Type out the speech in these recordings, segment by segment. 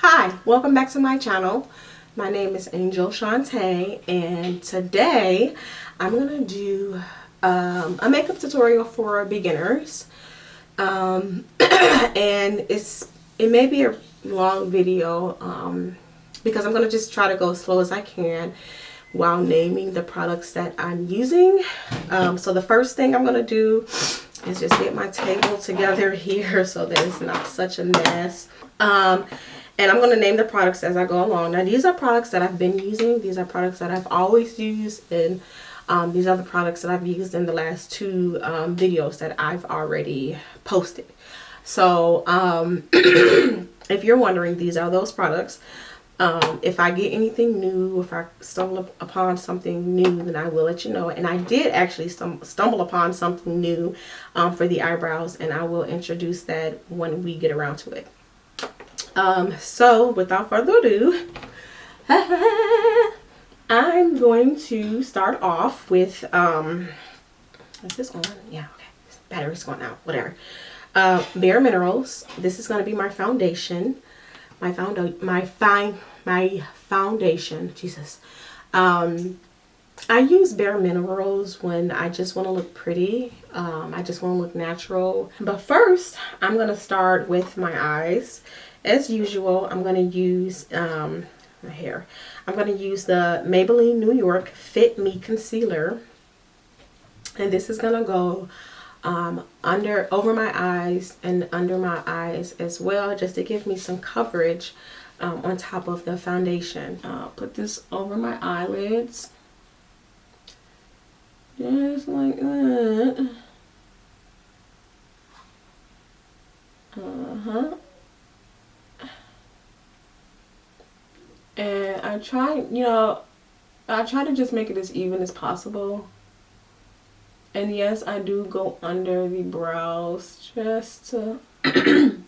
Hi, welcome back to my channel. My name is Angel Shantae, and today I'm gonna do a makeup tutorial for beginners. And it may be a long video because I'm gonna just try to go as slow as I can while naming the products that I'm using. So the first thing I'm gonna do is just get my table together here so that it's not such a mess. And I'm going to name the products as I go along. Now, these are products that I've been using. These are products that I've always used. And these are the products that I've used in the last two videos that I've already posted. So, if you're wondering, these are those products. If I get anything new, if I stumble upon something new, then I will let you know. And I did actually stumble upon something new for the eyebrows. And I will introduce that when we get around to it. So without further ado, I'm going to start off with, is this on? Yeah, okay. Battery's going out, whatever. Bare Minerals. This is going to be my foundation. My foundation. Jesus. I use Bare Minerals when I just want to look pretty. I just want to look natural. But first, I'm going to start with my eyes. As usual, I'm going to use my hair. I'm going to use the Maybelline New York Fit Me Concealer. And this is going to go over my eyes and under my eyes as well, just to give me some coverage on top of the foundation. I'll put this over my eyelids. Just like that. And I try to just make it as even as possible. And yes, I do go under the brows just to get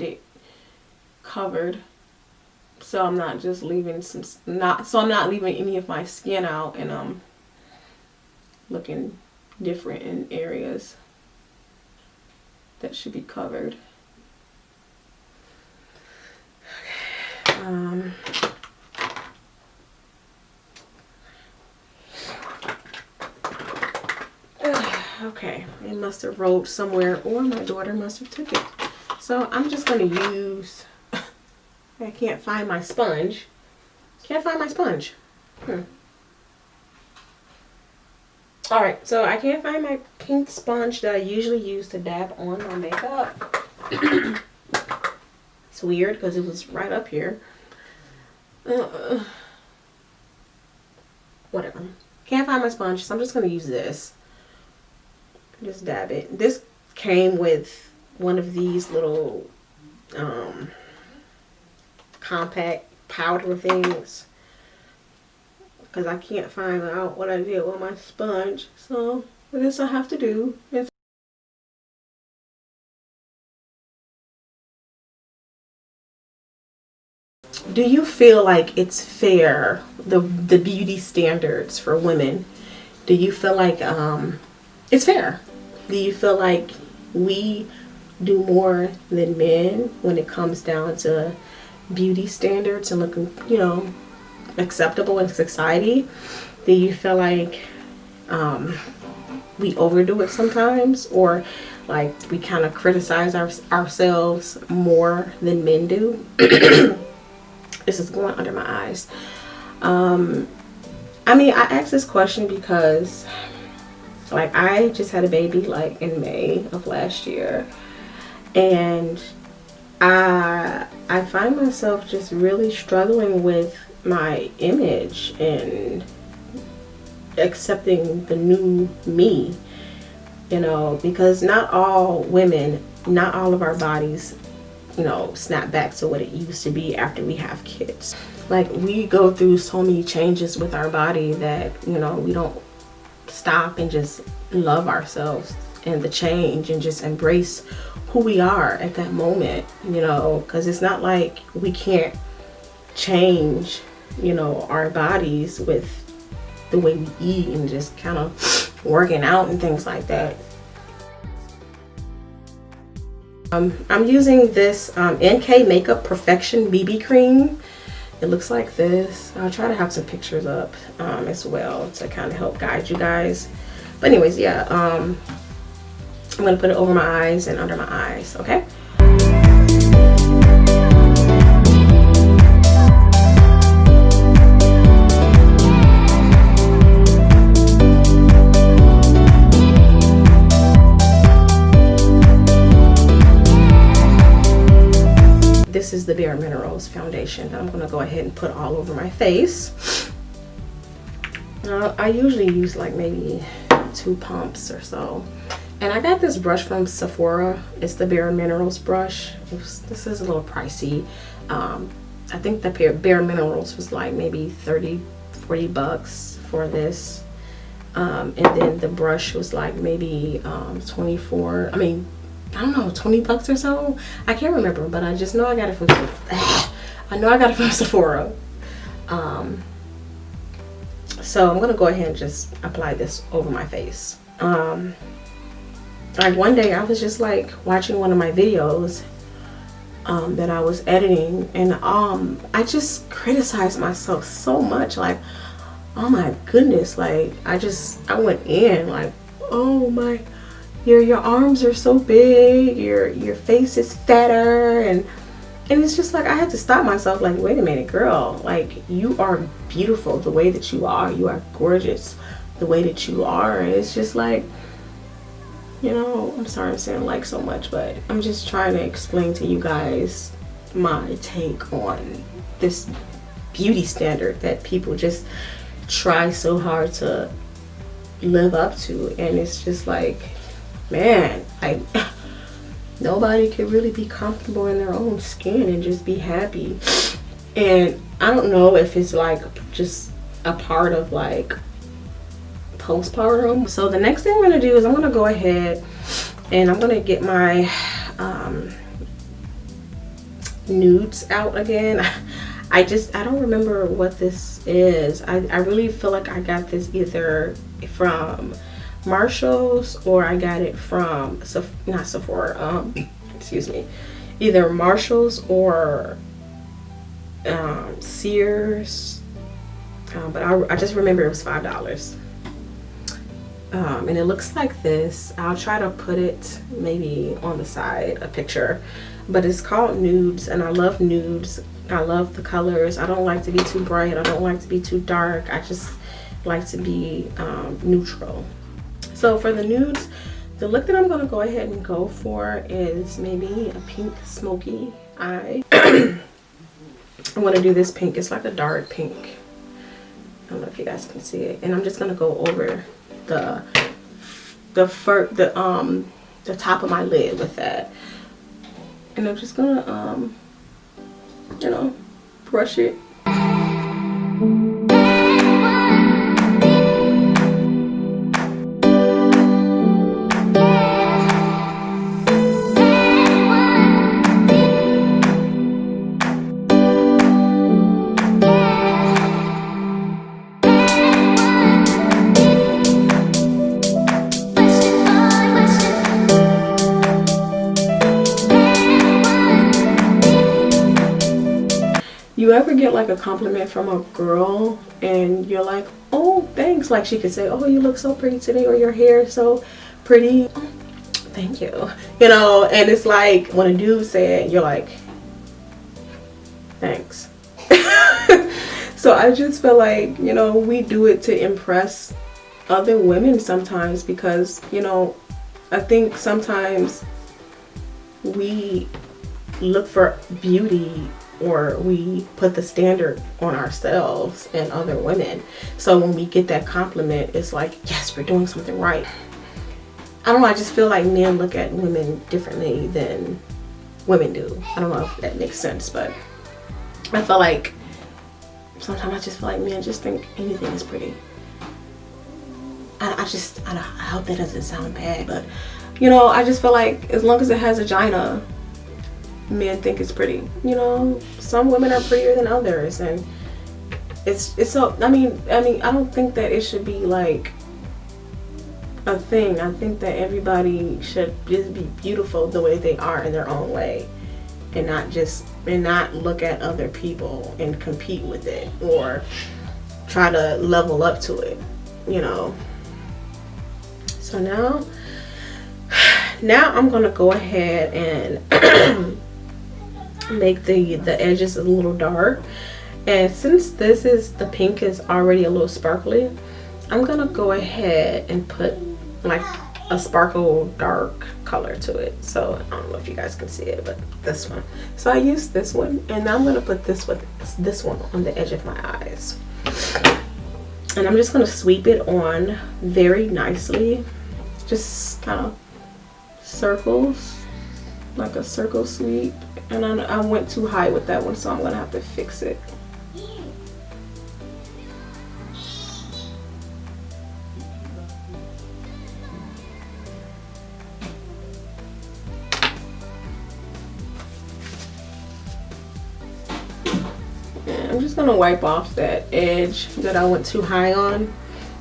it covered. So I'm not just leaving I'm not leaving any of my skin out and looking different in areas that should be covered. Okay, it must have rolled somewhere, or my daughter must have took it. So I'm just going to use, I can't find my sponge. Alright, so I can't find my pink sponge that I usually use to dab on my makeup. It's weird because it was right up here. Whatever. Can't find my sponge, so I'm just going to use this. Just dab it. This came with one of these little compact powder things, because I can't find out what I did with my sponge. So I guess I have to do. Do you feel like it's fair, the beauty standards for women? Do you feel like it's fair? Do you feel like we do more than men when it comes down to beauty standards and looking, acceptable in society? Do you feel like we overdo it sometimes, or like we kind of criticize ourselves more than men do? This is going under my eyes. I mean, I asked this question because, like, I just had a baby, like, in May of last year. And I find myself just really struggling with my image and accepting the new me, because not all women, not all of our bodies, snap back to what it used to be after we have kids. Like, we go through so many changes with our body that, we don't stop and just love ourselves and the change and just embrace who we are at that moment, because it's not like we can't change, our bodies with the way we eat and just kind of working out and things like that. I'm using this NK Makeup Perfection BB cream. It looks like this. I'll try to have some pictures up as well to kind of help guide you guys. But anyways, yeah, I'm gonna put it over my eyes and under my eyes, okay? This is the Bare Minerals foundation that I'm gonna go ahead and put all over my face. I usually use like maybe 2 pumps or so. And I got this brush from Sephora. It's the Bare Minerals brush. This is a little pricey. I think the Bare Minerals was like maybe 30-40 bucks for this. And then the brush was like maybe 24. I mean, I don't know, 20 bucks or so. I can't remember, but I just know I got it from Sephora. So I'm gonna go ahead and just apply this over my face. Like one day I was just like watching one of my videos that I was editing, and I just criticized myself so much, like, oh my goodness, like I went in like, oh my, your arms are so big, your face is fatter, and it's just like I had to stop myself, like, wait a minute, girl, like you are beautiful the way that you are gorgeous the way that you are. And it's just like, you know, I'm sorry I'm saying like so much, but I'm just trying to explain to you guys my take on this beauty standard that people just try so hard to live up to. And it's just like, man, like nobody can really be comfortable in their own skin and just be happy. And I don't know if it's like just a part of like postpartum. So the next thing I'm gonna do is I'm gonna go ahead and I'm gonna get my nudes out again. I don't remember what this is. I really feel like I got this either from Marshall's or I got it from not Sephora, excuse me, either Marshall's or Sears, but I just remember it was $5. And it looks like this. I'll try to put it maybe on the side, a picture, but it's called Nudes, and I love nudes. I love the colors. I don't like to be too bright, I don't like to be too dark. I just like to be neutral. So for the nudes, the look that I'm going to go ahead and go for is maybe a pink smoky eye. I'm going to do this pink. It's like a dark pink. I don't know if you guys can see it. And I'm just going to go over the top of my lid with that. And I'm just going to, you know, brush it. You ever get like a compliment from a girl and you're like, oh thanks, like she could say, oh you look so pretty today, or your hair is so pretty, oh, thank you, you know. And it's like when a dude say it, you're like, thanks. So I just feel like, you know, we do it to impress other women sometimes, because, you know, I think sometimes we look for beauty, or we put the standard on ourselves and other women. So when we get that compliment, it's like, yes, we're doing something right. I don't know, I just feel like men look at women differently than women do. I don't know if that makes sense, but I feel like sometimes I just feel like men just think anything is pretty. I hope that doesn't sound bad, but you know, I just feel like as long as it has a vagina, men think it's pretty. You know, some women are prettier than others, and it's so, I mean I don't think that it should be like a thing. I think that everybody should just be beautiful the way they are in their own way, and not look at other people and compete with it or try to level up to it, you know. So now I'm gonna go ahead and make the edges a little dark. And since the pink is already a little sparkly, I'm gonna go ahead and put like a sparkle dark color to it. So I don't know if you guys can see it, but this one. So I used this one, and now I'm gonna put this one on the edge of my eyes. And I'm just gonna sweep it on very nicely. Just kind of circles, like a circle sweep. And I went too high with that one, so I'm gonna have to fix it. I'm just gonna wipe off that edge that I went too high on,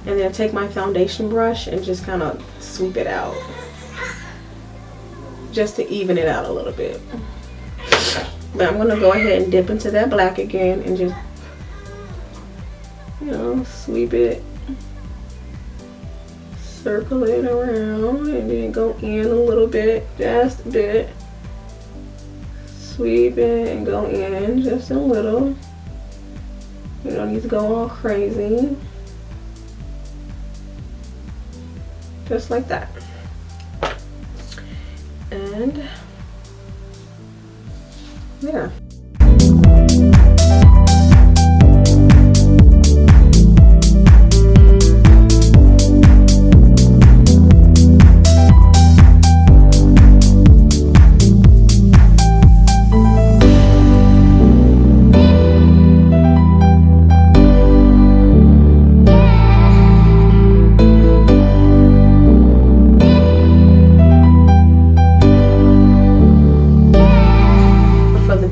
and then take my foundation brush and just kind of sweep it out, just to even it out a little bit. But I'm gonna go ahead and dip into that black again and just, you know, sweep it, circle it around, and then go in a little bit, just a bit. Sweep it and go in just a little. You don't need to go all crazy. Just like that. And yeah.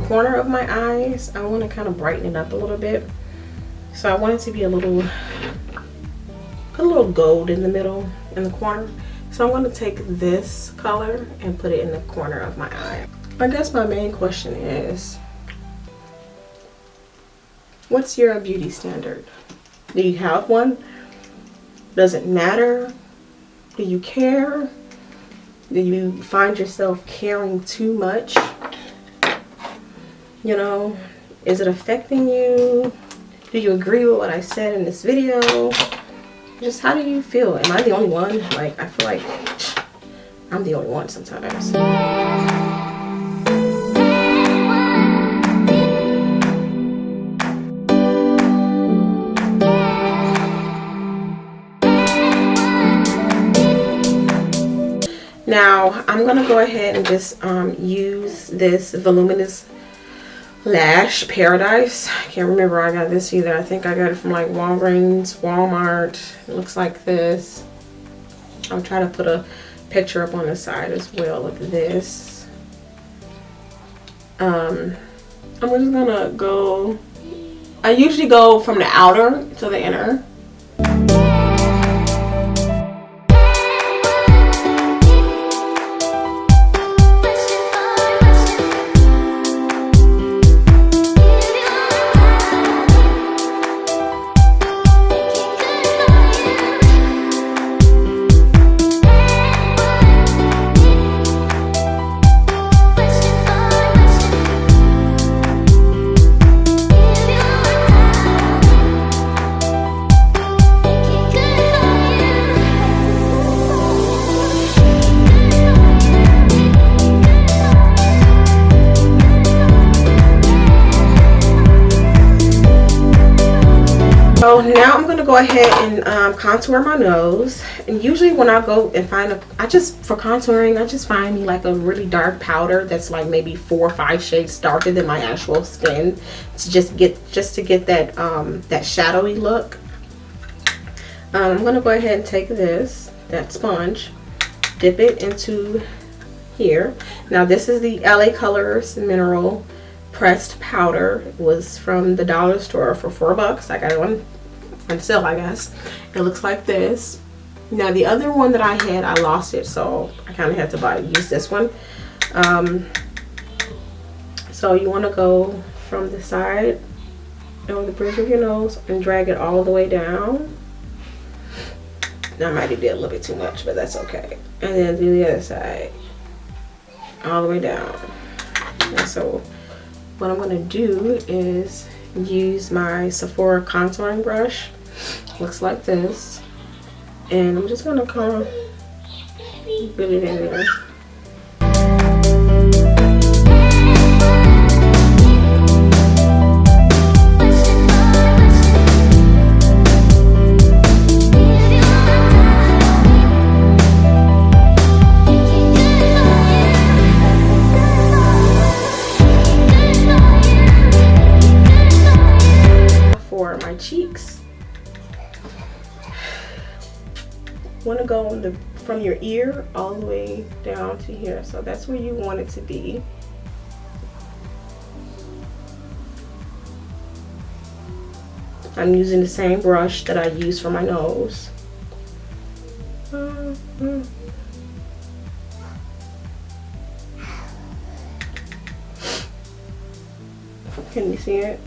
Corner of my eyes, I want to kind of brighten it up a little bit, so I want it to be put a little gold in the middle, in the corner. So I'm going to take this color and put it in the corner of my eye. I guess my main question is, what's your beauty standard? Do you have one? Does it matter? Do you care? Do you find yourself caring too much? You know, is it affecting you? Do you agree with what I said in this video? Just how do you feel? Am I the only one? Like, I feel like I'm the only one sometimes. Now, I'm going to go ahead and just use this voluminous lash paradise. I can't remember where I got this either. I think I got it from like Walgreens, Walmart. It looks like this. I'll try to put a picture up on the side as well of this. I'm just gonna go, I usually go from the outer to the inner. So now I'm gonna go ahead and contour my nose. And usually when I go and find for contouring, I just find me like a really dark powder that's like maybe 4 or 5 shades darker than my actual skin to just get that that shadowy look. I'm gonna go ahead and take that sponge, dip it into here. Now this is the l.a.colors mineral pressed powder. It was from the dollar store for $4. I got it on sale, I guess. It looks like this. Now the other one that I had, I lost it, so I kind of had to use this one. So you want to go from the side on the bridge of your nose and drag it all the way down. Now I might have did a little bit too much, but that's okay. And then do the other side all the way down. And so what I'm going to do is use my Sephora contouring brush. Looks like this. And I'm just going to kind of put it in there. For my cheeks, want to go from your ear all the way down to here, so that's where you want it to be. I'm using the same brush that I use for my nose. Can you see it?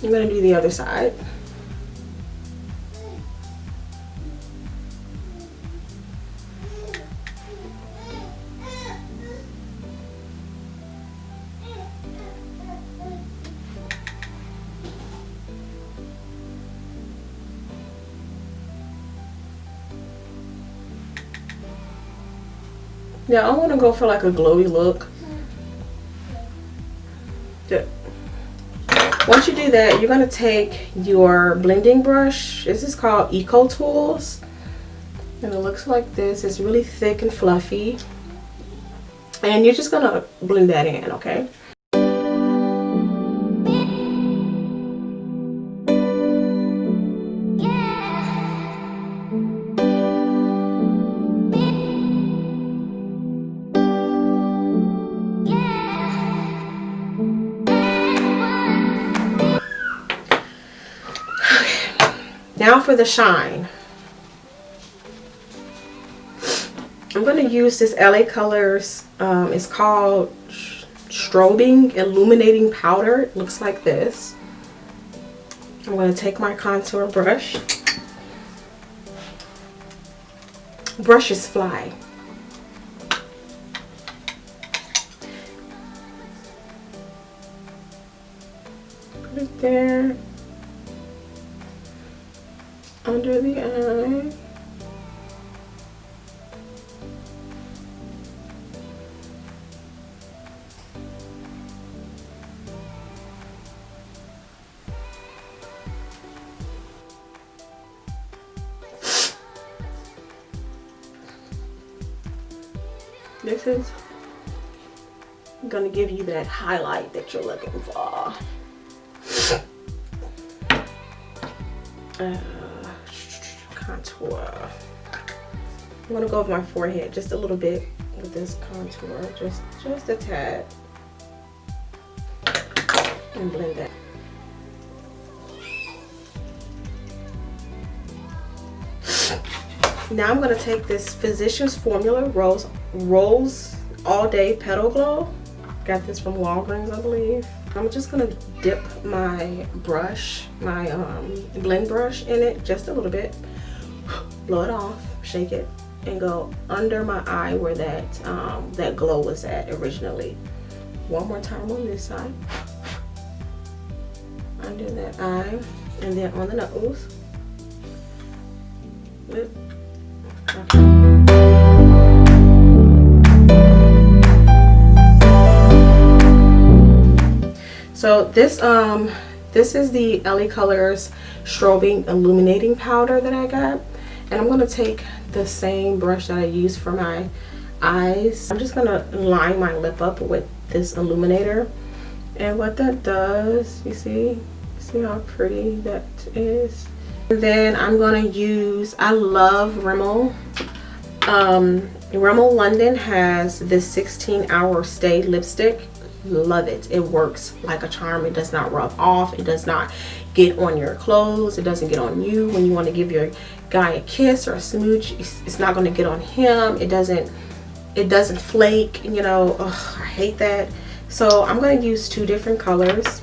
I'm going to do the other side. Yeah, I want to go for like a glowy look. Once you do that, you're going to take your blending brush. This is called Eco Tools. And it looks like this. It's really thick and fluffy. And you're just going to blend that in, okay? Now for the shine. I'm going to use this l.a.colors. It's called Strobing Illuminating Powder. It looks like this. I'm going to take my contour brush. Brushes fly. Put it there. Under the eye. This is gonna give you that highlight that you're looking for. Contour. I'm gonna go over my forehead just a little bit with this contour, just a tad, and blend that. Now I'm gonna take this Physicians Formula Rose All Day Petal Glow. Got this from Walgreens, I believe. I'm just gonna dip my brush, my blend brush in it just a little bit. Blow it off, shake it, and go under my eye where that glow was at originally. One more time on this side. Under that eye, and then on the nose. Okay. So this is the l.a.colors Strobing Illuminating Powder that I got. And I'm going to take the same brush that I used for my eyes. I'm just going to line my lip up with this illuminator. And what that does, you see how pretty that is? And then I'm going to use, I love Rimmel. Rimmel London has this 16-hour stay lipstick. love it. It works like a charm. It does not rub off. It does not get on your clothes. It doesn't get on you when you want to give your guy a kiss or a smooch. It's not going to get on him. It doesn't flake, you know. Ugh, I hate that. So I'm going to use two different colors.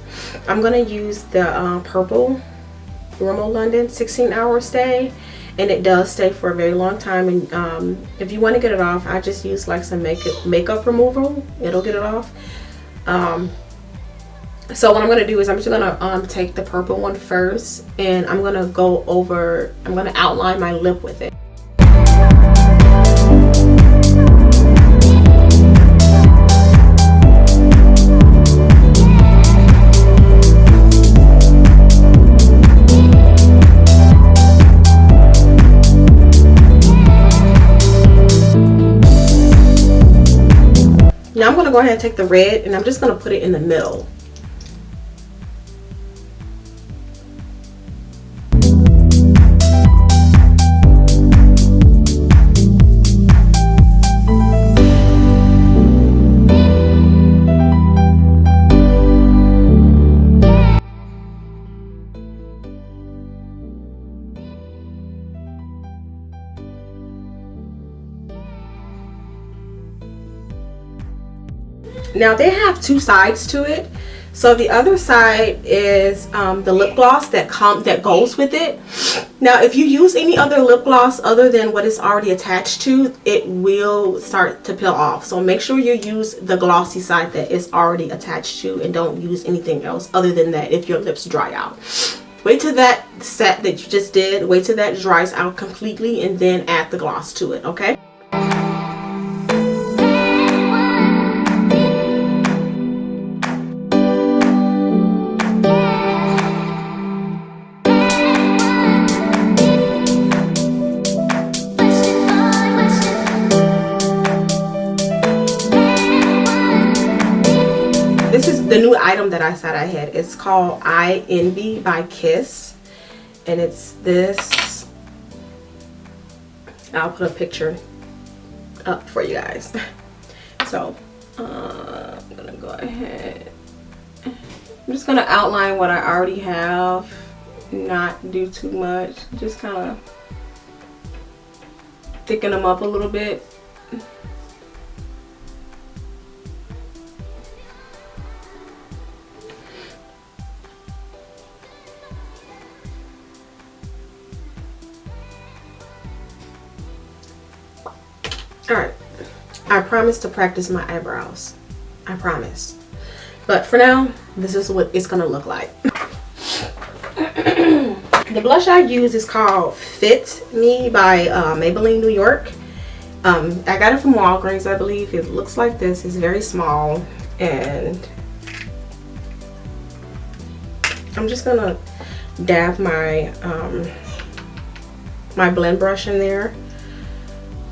I'm going to use the purple Rimmel London 16-hour stay, and it does stay for a very long time. And if you want to get it off, I just use like some makeup removal. It'll get it off. So what I'm going to do is I'm just going to take the purple one first, and I'm going to outline my lip with it. Now I'm going to go ahead and take the red, and I'm just going to put it in the middle. Now they have two sides to it. So the other side is the lip gloss that goes with it. Now if you use any other lip gloss other than what it's already attached to, it will start to peel off. So make sure you use the glossy side that is already attached to, and don't use anything else other than that if your lips dry out. Wait till that set that you just did, wait till that dries out completely, and then add the gloss to it, okay? This is the new item that I said I had. It's called I Envy by Kiss, and it's this. I'll put a picture up for you guys. So I'm gonna go ahead. I'm just gonna outline what I already have, not do too much. Just kind of thicken them up a little bit. Alright, I promise to practice my eyebrows. I promise. But for now, this is what it's going to look like. The blush I use is called Fit Me by Maybelline New York. I got it from Walgreens, I believe. It looks like this. It's very small. And I'm just going to dab my, my blend brush in there.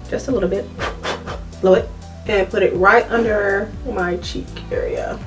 Just a little bit, blow it, and put it right under my cheek area.